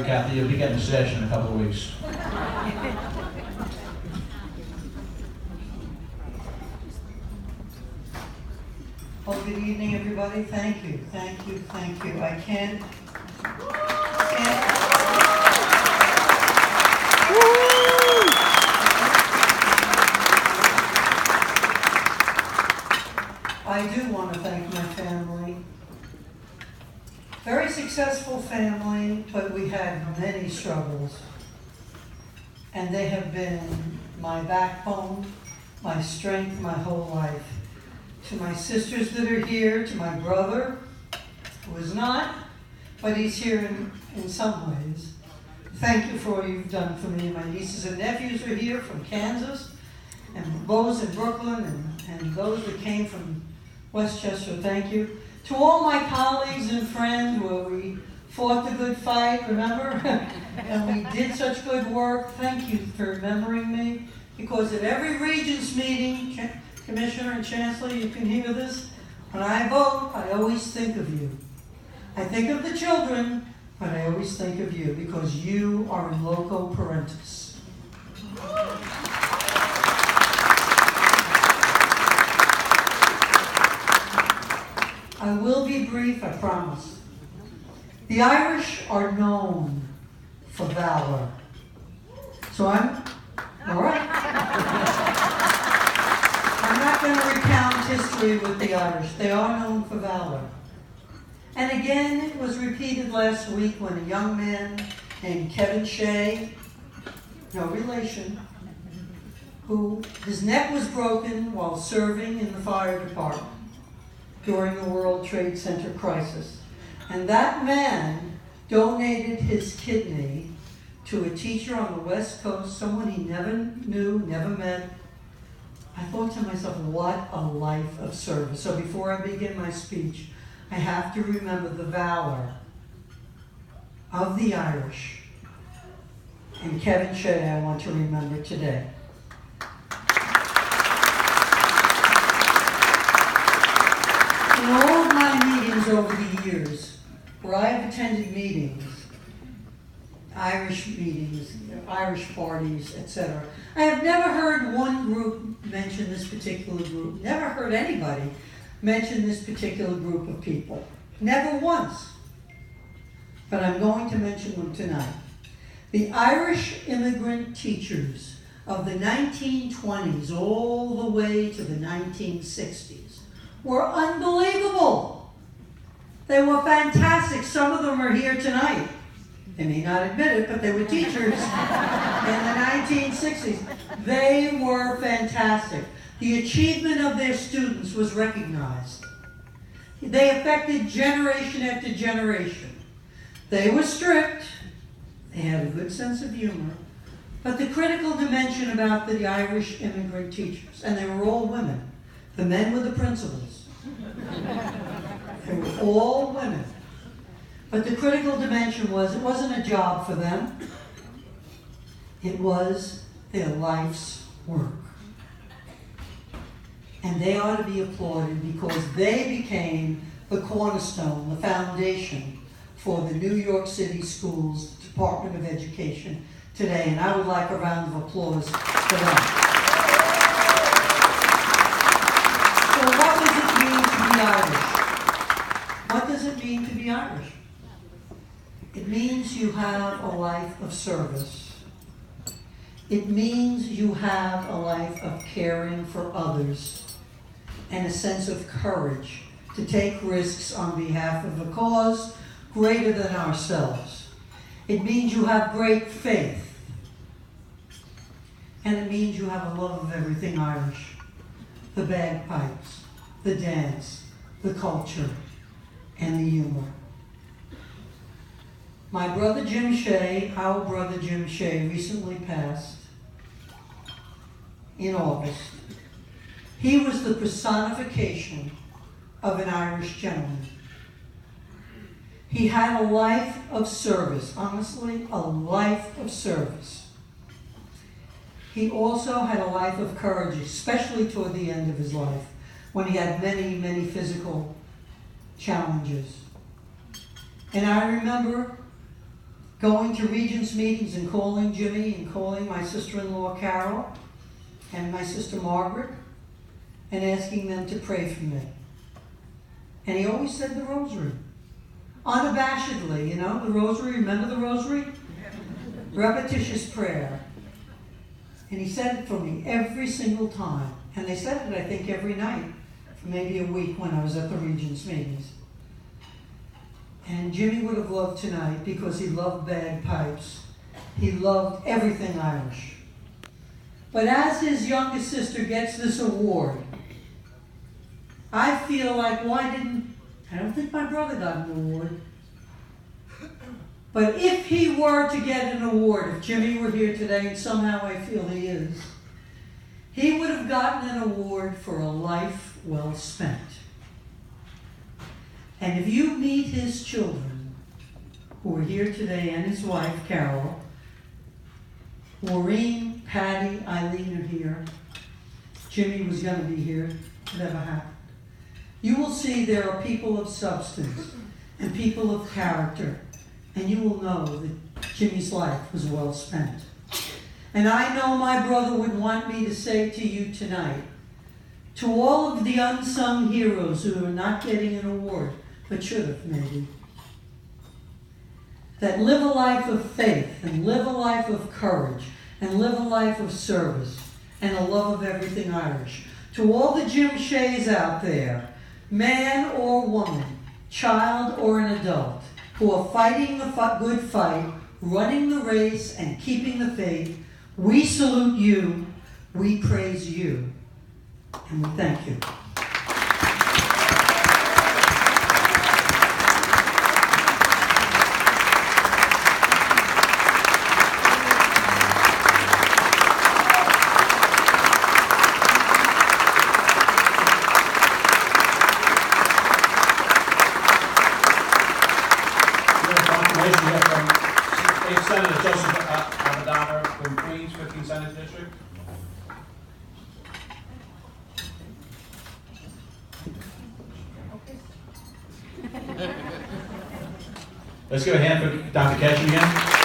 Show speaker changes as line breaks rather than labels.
Kathy. You'll be getting a sesh in a couple of weeks.
Well, good evening, everybody. Thank you, thank you, thank you. I can't I do want to thank my family. Very successful family, but we had many struggles. And they have been my backbone, my strength, my whole life. To my sisters that are here, to my brother, who is not, but he's here in some ways. Thank you for all you've done for me. My nieces and nephews are here from Kansas, and those in Brooklyn, and those that came from Westchester, thank you. To all my colleagues and friends where we fought the good fight, remember? And we did such good work. Thank you for remembering me, because at every Regents meeting, Commissioner and Chancellor, you can hear this. When I vote, I always think of you. I think of the children, but I always think of you because you are in loco parentis. I will be brief, I promise. The Irish are known for valor. So I'm, all right. I'm not going to recount history with the Irish. They are known for valor. And again, it was repeated last week when a young man named Kevin Shea, no relation, who his neck was broken while serving in the fire department during the World Trade Center crisis. And that man donated his kidney to a teacher on the West Coast, someone he never knew, never met. I thought to myself, what a life of service. So before I begin my speech, I have to remember the valor of the Irish. And Kevin Shea, I want to remember today. In all of my meetings over the years, where I have attended meetings, Irish meetings, Irish parties, etc., I have never heard one group mention this particular group. Never heard anybody mention this particular group of people. Never once. But I'm going to mention them tonight. The Irish immigrant teachers of the 1920s all the way to the 1960s were unbelievable. They were fantastic. Some of them are here tonight. They may not admit it, but they were teachers in the 1960s. They were fantastic. The achievement of their students was recognized. They affected generation after generation. They were strict. They had a good sense of humor. But the critical dimension about the Irish immigrant teachers, and they were all women. The men were the principals. They were all women. But the critical dimension was, it wasn't a job for them. It was their life's work. And they ought to be applauded because they became the cornerstone, the foundation for the New York City Schools Department of Education today. And I would like a round of applause for them. So what does it mean to be Irish? What does it mean to be Irish? It means you have a life of service. It means you have a life of caring for others and a sense of courage to take risks on behalf of a cause greater than ourselves. It means you have great faith. And it means you have a love of everything Irish. The bagpipes, the dance, the culture, and the humor. My brother Jim Shea, our brother Jim Shea, recently passed in August. He was the personification of an Irish gentleman. He had a life of service, honestly, a life of service. He also had a life of courage, especially toward the end of his life, when he had many, many physical challenges. And I remember going to Regents meetings and calling Jimmy and calling my sister-in-law Carol and my sister Margaret and asking them to pray for me. And he always said the rosary. Unabashedly, the rosary, remember the rosary? Repetitious prayer. And he said it for me every single time. And they said it, I think, every night for maybe a week when I was at the Regents meetings. And Jimmy would have loved tonight because he loved bagpipes. He loved everything Irish. But as his youngest sister gets this award, I feel like, I don't think my brother got an award. But if he were to get an award, if Jimmy were here today, and somehow I feel he is, he would have gotten an award for a life well spent. And if you meet his children, who are here today, and his wife, Carol, Maureen, Patty, Eileen are here. Jimmy was going to be here. It never happened. You will see there are people of substance and people of character, and you will know that Jimmy's life was well spent. And I know my brother would want me to say to you tonight, to all of the unsung heroes who are not getting an award, but should have maybe, that live a life of faith and live a life of courage and live a life of service and a love of everything Irish. To all the Jim Shays out there, man or woman, child or an adult, who are fighting the good fight, running the race and keeping the faith, we salute you, we praise you, and we thank you.
Senator Joseph Abadana from Queens, 15th Senate District. Let's give a hand for Dr. Cashin again.